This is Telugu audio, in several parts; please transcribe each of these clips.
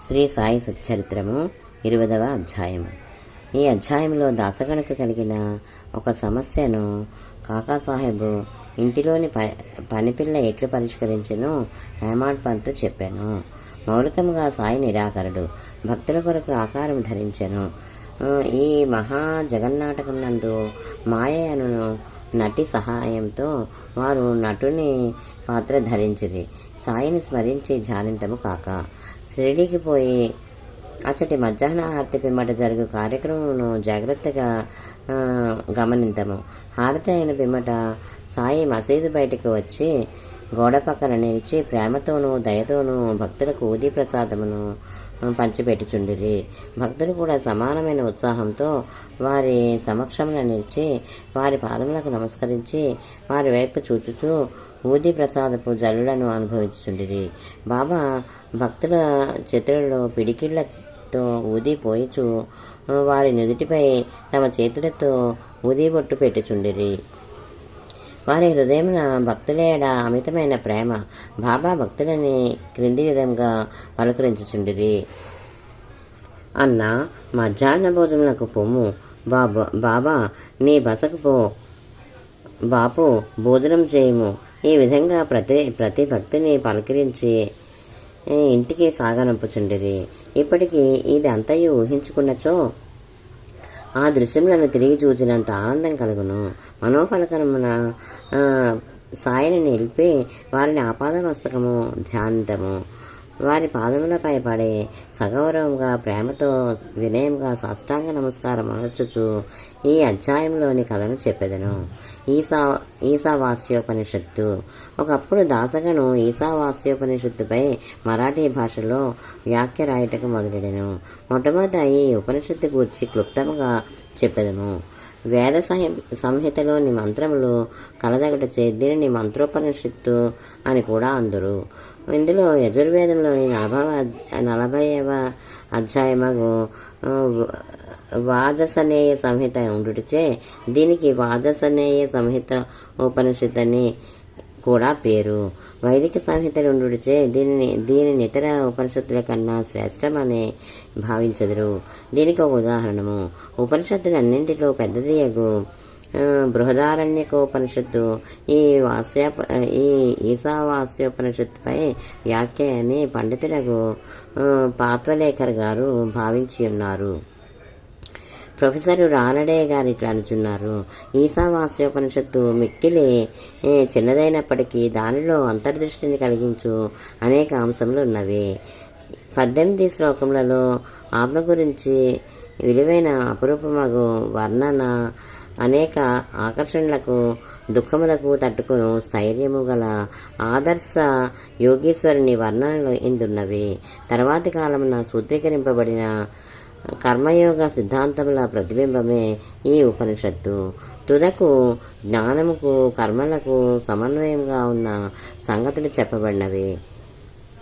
శ్రీ సాయి సచ్చరిత్రము 20వ అధ్యాయము. ఈ అధ్యాయంలో దాసగణకు కలిగిన ఒక సమస్యను కాకాసాహెబు ఇంటిలోని పనిపిల్ల ఎట్లు పరిష్కరించెనో హేమాడ్ పంత్ చెప్పాను. మౌలికముగా సాయి నిరాకరుడు, భక్తుల కొరకు ఆకారం ధరించెను. ఈ మహా జగన్నాటకం నందు మాయ అను నటి సహాయంతో వారు నటుని పాత్ర ధరించిరి. సాయిని స్మరించి ధ్యానింతము కాక షిరిడీకి పోయి అచ్చటి మధ్యాహ్న హారతి పిమ్మట జరుగు కార్యక్రమమును జాగ్రత్తగా గమనింతము. హారతి అయిన పిమ్మట సాయి మసీదు బయటకు వచ్చి గోడ పక్కన నిలిచి ప్రేమతోనూ దయతోనూ భక్తులకు ఊదీ ప్రసాదమును పంచిపెట్టుచుండిరి. భక్తులు కూడా సమానమైన ఉత్సాహంతో వారి సమక్షంలో నిలిచి వారి పాదములకు నమస్కరించి వారి వైపు చూచుచూ ఊది ప్రసాదపు జల్లులను అనుభవించుచుండిరి. బాబా భక్తుల చేతులలో పిడికిళ్లతో ఊది పోయిచు వారి నుదుటిపై తమ చేతులతో ఊది బొట్టు పెట్టుచుండిరి. వారి హృదయమున భక్తులేడ అమితమైన ప్రేమ. బాబా భక్తులని క్రింది విధంగా పలుకరించుచుండిరి. అన్న, మధ్యాహ్న భోజనములకు పొమ్ము. బాబా నీ బసకు పో. బాపు భోజనం చేయము. ఈ విధంగా ప్రతి భక్తిని పలకరించి ఇంటికి సాగనంపుచుండిరి. ఇప్పటికీ ఇది అంతయు ఊహించుకున్నచో ఆ దృశ్యములను తిరిగి చూచినంత ఆనందం కలుగును. మనోఫలకమున సాయిని నిలిపి వారిని ఆపాదమస్తకము ధ్యానితము. వారి పాదములపై పడి సగౌరవంగా ప్రేమతో వినయంగా సాష్టాంగ నమస్కారం అనర్చుచు ఈ అధ్యాయంలోని కథను చెప్పెదను. ఈశావాస్యోపనిషత్తు. ఒకప్పుడు దాసగను ఈశావాస్యోపనిషత్తుపై మరాఠీ భాషలో వ్యాఖ్య రాయటకు మొదలెడెను. మొట్టమొదట ఈ ఉపనిషత్తు గూర్చి క్లుప్తంగా చెప్పెదను. వేద సంహితలోని మంత్రములు కలదగటచే దీనిని మంత్రోపనిషత్తు అని కూడా అందురు. ఇందులో యజుర్వేదంలోని 40వ అధ్యాయము వాజసనేయ సంహిత ఉండుటచే దీనికి వాజసనేయ సంహిత ఉపనిషత్ అని కూడా పేరు. వైదిక సంహితలు ఉండుటచే దీనిని ఇతర ఉపనిషత్తుల కన్నా శ్రేష్టమని భావించదురు. దీనికి ఒక ఉదాహరణము ఉపనిషత్తులన్నింటిలో పెద్దదియగు బృహదారణ్యకోపనిషత్తు ఈ ఈశావాస్యోపనిషత్తుపై వ్యాఖ్య అని పండితులకు పాత్వలేకర్ గారు భావించి ఉన్నారు. ప్రొఫెసర్ రానడే గారు ఇట్లా అనుచున్నారు. ఈశావాస్యోపనిషత్తు మిక్కిలి చిన్నదైనప్పటికీ దానిలో అంతర్దృష్టిని కలిగించు అనేక అంశములు ఉన్నవి. 18 శ్లోకములలో ఆత్మ గురించి విలువైన అపురూపమగు వర్ణన, అనేక ఆకర్షణలకు దుఃఖములకు తట్టుకును స్థైర్యము గల ఆదర్శ యోగీశ్వరుని వర్ణనలు ఇందున్నవి. తర్వాతి కాలమున సూత్రీకరింపబడిన కర్మయోగ సిద్ధాంతముల ప్రతిబింబమే ఈ ఉపనిషత్తు. తుదకు జ్ఞానముకు కర్మలకు సమన్వయంగా ఉన్న సంగతులు చెప్పబడినవి.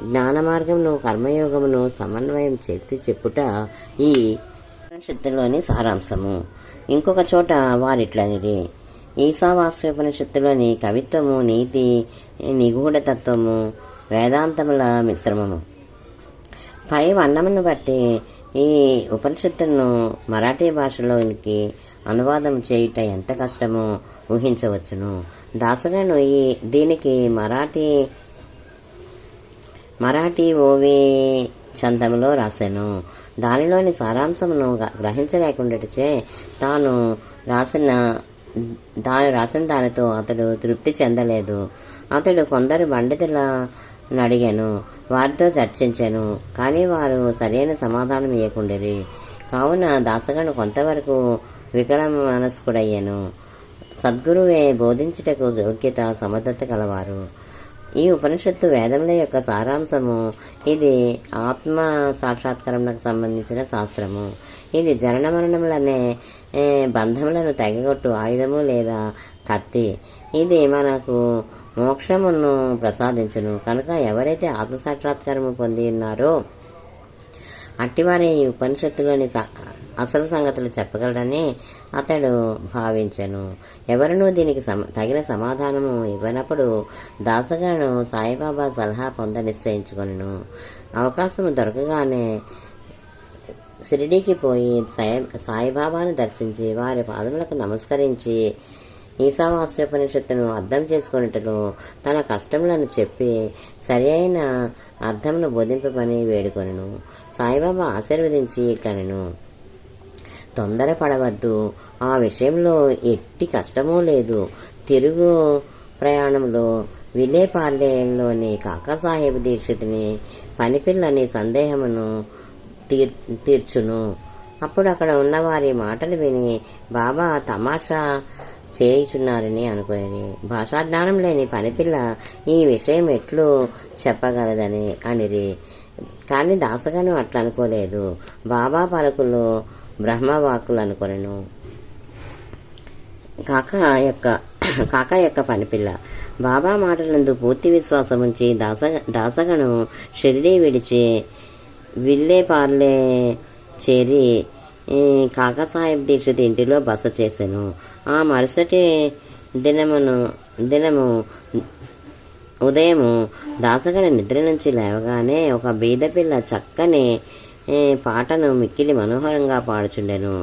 జ్ఞాన మార్గమును కర్మయోగమును సమన్వయం చేసి చెప్పుట ఈ ఉపనిషత్తులోని సారాంశము. ఇంకొక చోట వారిట్లనిరి. ఈశావాస్యోపనిషత్తులోని కవిత్వము, నీతి, నిగూఢతత్వము, వేదాంతముల మిశ్రమము. పై వర్ణమును బట్టి ఈ ఉపనిషత్తులను మరాఠీ భాషలోనికి అనువాదం చేయుట ఎంత కష్టమో ఊహించవచ్చును. దాసగను దీనికి మరాఠీ ఓవి చందములో రాశాను. దానిలోని సారాంశమును గ్రహించలేకుండాచే తాను రాసిన దానితో అతడు తృప్తి చెందలేదు. అతడు కొందరు పండితులను అడిగాను, వారితో చర్చించాను. కానీ వారు సరైన సమాధానం ఇవ్వకుండిరి. కావున దాసగను కొంతవరకు వికల మనస్కుడయ్యాను. సద్గురువే బోధించుటకు యోగ్యత సమర్థత కలవారు. ఈ ఉపనిషత్తు వేదముల యొక్క సారాంశము. ఇది ఆత్మ సాక్షాత్కారములకు సంబంధించిన శాస్త్రము. ఇది జనన మరణములనే బంధములను తెగగొట్టు ఆయుధము లేదా కత్తి. ఇది మనకు మోక్షమును ప్రసాదించును. కనుక ఎవరైతే ఆత్మ సాక్షాత్కారము పొంది ఉన్నారో అట్టివారే ఈ ఉపనిషత్తులోని అసలు సంగతులు చెప్పగలరని అతడు భావించెను. ఎవరునూ దీనికి తగిన సమాధానము ఇవ్వనప్పుడు దాసగాను సాయిబాబా సలహా పొంద నిశ్చయించుకొనెను. అవకాశం దొరకగానే షిరిడీకి పోయి సాయిబాబాను దర్శించి వారి పాదములకు నమస్కరించి ఈశావాస్యోపనిషత్తును అర్థం చేసుకున్నట్లు తన కష్టములను చెప్పి సరి అయిన అర్థమును బోధింపమని వేడుకొనెను. సాయిబాబా ఆశీర్వదించి ఇట్లనెను, తొందరపడవద్దు, ఆ విషయంలో ఎట్టి కష్టమూ లేదు. తిరుగు ప్రయాణంలో విలేపార్లేలోని కాకాసాహెబ్ దీక్షితుని పనిపిల్లని సందేహమును తీర్చును. అప్పుడు అక్కడ ఉన్నవారి మాటలు విని బాబా తమాషా చేయుచున్నారని అనుకునేది. భాషాజ్ఞానం లేని పనిపిల్ల ఈ విషయం ఎట్లు చెప్పగలదని అనిరి. కానీ దాసగను అట్లా అనుకోలేదు. బాబా పలుకులు బ్రహ్మవాక్కులు అనుకొనెను. కాకా యొక్క పనిపిల్ల బాబా మాటలందు పూర్తి విశ్వాసం ఉంచి దాసగను షిరిడీ విడిచి విల్లేపార్లే చేరి కాకాసాహెబ్ దీక్షిత్ ఇంటిలో బస చేశాను. ఆ మరుసటి దినము ఉదయము దాసగడ నిద్ర నుంచి లేవగానే ఒక బీదపిల్ల చక్కని పాటను మిక్కిలి మనోహరంగా పాడుచుండెను.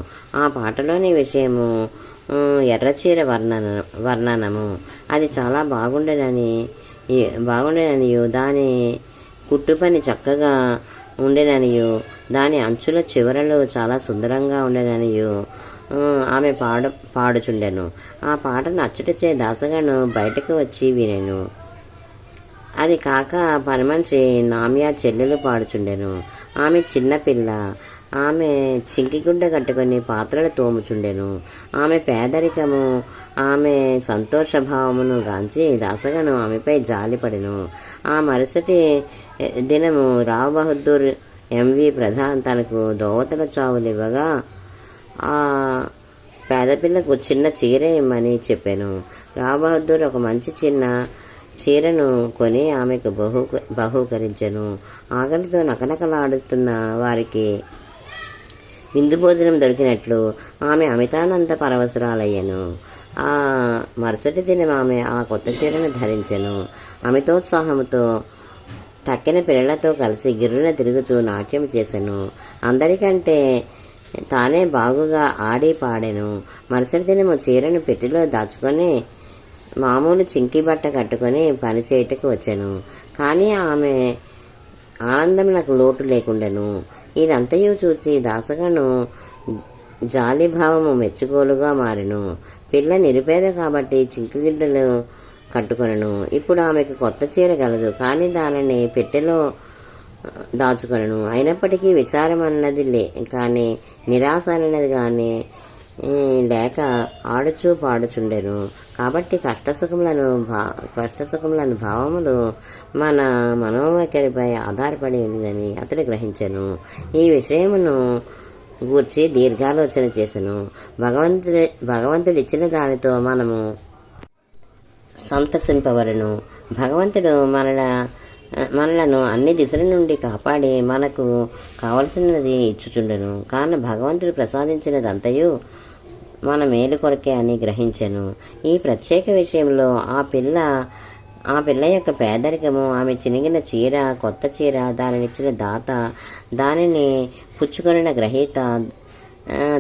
ఆ పాటలోని విషయము ఎర్రచీర వర్ణనము. అది చాలా బాగుండేననియు దాని కుట్టుపని చక్కగా ఉండేననియు దాని అంచుల చివరలు చాలా సుందరంగా ఉండేననియు ఆమె పాడుచుండెను. ఆ పాటను అచ్చుటచే దాసగను బయటకు వచ్చి వినెను. అది కాక పనిమనిషి నామ్యా చెల్లెలు పాడుచుండెను. ఆమె చిన్నపిల్ల. ఆమె చింకిగుడ్డ కట్టుకుని పాత్రలు తోముచుండెను. ఆమె పేదరికము ఆమె సంతోషభావమును గాంచి దాసగను ఆమెపై జాలిపడెను. ఆ మరుసటి దినము రావ్ బహదూర్ ఎంవి ప్రధాన్ తనకు దోవతల చావులివ్వగా ఆ పేదపిల్లకు చిన్న చీర ఇమ్మని చెప్పాను. రావ్ బహదూర్ ఒక మంచి చిన్న చీరను కొని ఆమెకు బహూకరించెను. ఆకలితో నకనకలాడుతున్న వారికి విందు భోజనం దొరికినట్లు ఆమె అమితానంద పరవశురాలయ్యను. ఆ మరుసటి దినం ఆమె ఆ కొత్త చీరను ధరించెను. అమితోత్సాహముతో తక్కిన పిల్లలతో కలిసి గిర్రున తిరుగుతూ నాట్యం చేసెను. అందరికంటే తానే బాగుగా ఆడి పాడెను. మరుసటి దినము చీరను పెట్టిలో దాచుకొని మామూలు చింకి బట్ట కట్టుకొని పని చేయుటకు వచ్చాను. కానీ ఆమె ఆనందమునకు లోటు లేకుండెను. ఇదంతయు చూసి దాసగను జాలిభావము మెచ్చుకోలుగా మారెను. పిల్ల నిరుపేద కాబట్టి చింకుగిడ్డలు కట్టుకొనను. ఇప్పుడు ఆమెకు కొత్త చీర గలదు, కానీ దానిని పెట్టెలో దాచుకొనను. అయినప్పటికీ విచారం అన్నది కానీ నిరాశ అన్నది కానీ లేక ఆడుచూ పాడుచుండెను. కాబట్టి కష్టసుఖములను భావములు మన మనోవైఖరిపై ఆధారపడి ఉందని అతడు గ్రహించెను. ఈ విషయమును గూర్చి దీర్ఘాలోచన చేసెను. భగవంతుడిచ్చిన దానితో మనము సంతసింపవలను. భగవంతుడు మనలను అన్ని దిశల నుండి కాపాడి మనకు కావలసినది ఇచ్చుచుండెను. కావున భగవంతుడు ప్రసాదించినదంతయు మన మేలు కొరకే అని గ్రహించెను. ఈ ప్రత్యేక విషయంలో ఆ పిల్ల యొక్క పేదరికము, ఆమె చినిగిన చీర, కొత్త చీర, దానినిచ్చిన దాత, దానిని పుచ్చుకొనిన గ్రహీత,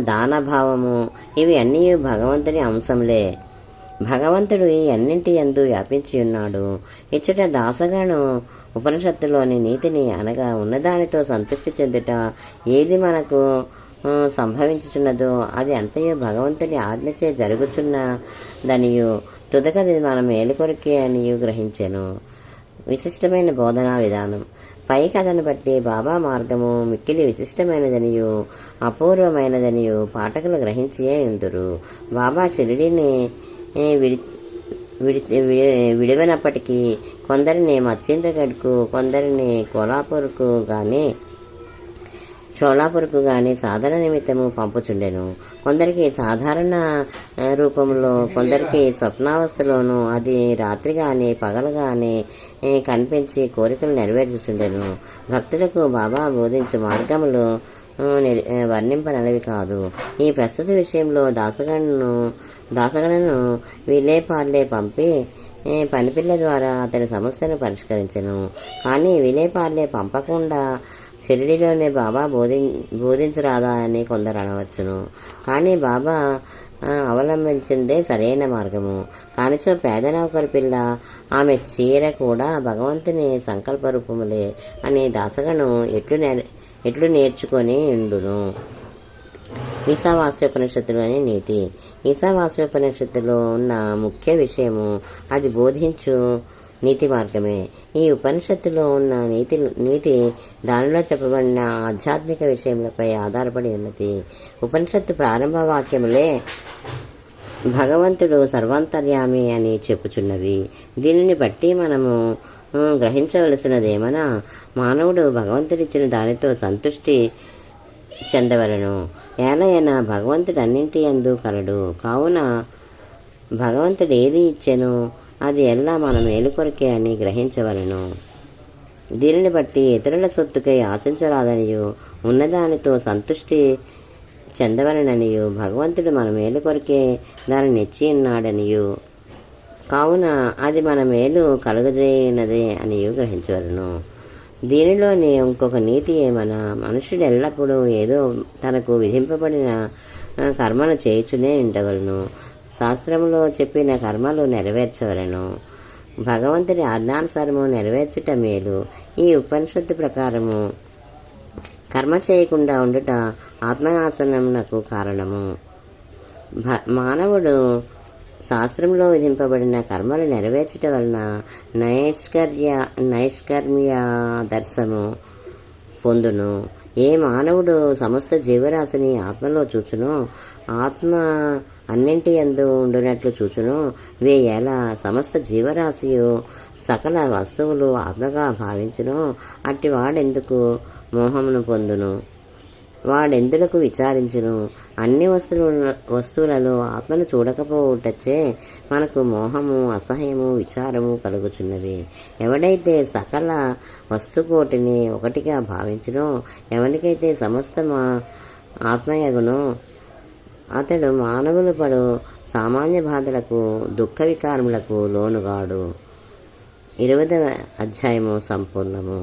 దానభావము, ఇవి అన్నీ భగవంతుని అంశంలే. భగవంతుడు ఈ అన్నింటి యందు వ్యాపించి ఉన్నాడు. ఇచ్చట దాసగను ఉపనిషత్తులోని నీతిని అనగా ఉన్నదానితో సంతృప్తి చెందుట, ఏది మనకు సంభవించుచున్నదో అది అంతయు భగవంతుని ఆజ్ఞచే జరుగుచున్నదనియు తుదకది మన మేలుకొరకే అనియు గ్రహించెను. విశిష్టమైన బోధనా విధానం. పై కథను బట్టి బాబా మార్గము మిక్కిలి విశిష్టమైనదనియు అపూర్వమైనదనియు పాఠకులు గ్రహించియే ఉందురు. బాబా షిరిడీని విడివనప్పటికీ కొందరిని మత్స్యేంద్రగఢ్కు, కొందరిని షోలాపూర్కు గాని సాధన నిమిత్తము పంపుచుండెను. కొందరికి సాధారణ రూపంలో, కొందరికి స్వప్నావస్థలోనూ, అది రాత్రి గాని పగలు గాని కనిపించి కోరికలు నెరవేర్చుచుండెను. భక్తులకు బాబా బోధించు మార్గములు వర్ణింపనలవి కాదు. ఈ ప్రస్తుత విషయంలో దాసగణను విలేపార్లే పంపి పనిపిల్ల ద్వారా అతని సమస్యను పరిష్కరించెను. కానీ విలేపార్లే పంపకుండా షిరిడీలోనే బాబా బోధించరాదా అని కొందరు అనవచ్చును. కానీ బాబా అవలంబించిందే సరైన మార్గము. కానిచో పేద నౌకరు పిల్ల ఆమె చీర కూడా భగవంతుని సంకల్ప రూపములే అని దాసగను ఎట్లు నేర్చుకొని ఉండును. ఈశావాస్యోపనిషత్తులోని నీతి. ఈశావాస్యోపనిషత్తులో ఉన్న ముఖ్య విషయము అది బోధించు నీతి మార్గమే. ఈ ఉపనిషత్తులో ఉన్న నీతి దానిలో చెప్పబడిన ఆధ్యాత్మిక విషయములపై ఆధారపడి ఉన్నది. ఉపనిషత్తు ప్రారంభ వాక్యములే భగవంతుడు సర్వాంతర్యామి అని చెప్పుచున్నవి. దీనిని బట్టి మనము గ్రహించవలసినదేమనా, మానవుడు భగవంతుడిచ్చిన దానితో సంతృష్టి చెందవలను. ఏలైనా భగవంతుడు అన్నింటి యందు కలడు. కావున భగవంతుడు ఏది ఇచ్చెను అది ఎల్లా మన మేలు కొరకే అని గ్రహించవలను. దీనిని బట్టి ఇతరుల సొత్తుకై ఆశించరాదనియు ఉన్నదానితో సంతృష్టి చెందవలననియు భగవంతుడు మన మేలు కొరకే దాన్ని నెచ్చి ఉన్నాడనియు కావున అది మన మేలు కలుగజేయనదే అనియు గ్రహించవలను. దీనిలోని ఇంకొక నీతి ఏమనా, మనుషుడు ఎల్లప్పుడూ ఏదో తనకు విధింపబడిన కర్మను చేయుచునే ఉండవలను. శాస్త్రములో చెప్పిన కర్మలు నెరవేర్చవలను. భగవంతుని ఆజ్ఞానుసారము నెరవేర్చుట మేలు. ఈ ఉపనిషత్తు ప్రకారము కర్మ చేయకుండా ఉండుట ఆత్మనాశనమునకు కారణము. మానవుడు శాస్త్రంలో విధింపబడిన కర్మలు నెరవేర్చుట వలన నైష్కర్మ్యాదర్శము పొందును. ఏ మానవుడు సమస్త జీవరాశిని ఆత్మలో చూచునో, ఆత్మ అన్నింటి యందు ఉండునట్లు చూచును, వేయేళ సమస్త జీవరాశియు సకల వస్తువులు ఆత్మగా భావించును, అట్టి వాడెందుకు మోహమును పొందును, వాడెందులకు విచారించును. అన్ని వస్తువులలో ఆత్మను చూడకపోవుటచ్చే మనకు మోహము, అసహ్యము, విచారము కలుగుచున్నవి. ఎవడైతే సకల వస్తుకోటిని ఒకటిగా భావించునో, ఎవరికైతే సమస్త ఆత్మయగునో, అతడు మానవులు పడు సామాన్య బాధలకు, దుఃఖ వికారములకు లోనుగాడు. 20వ అధ్యాయము సంపూర్ణము.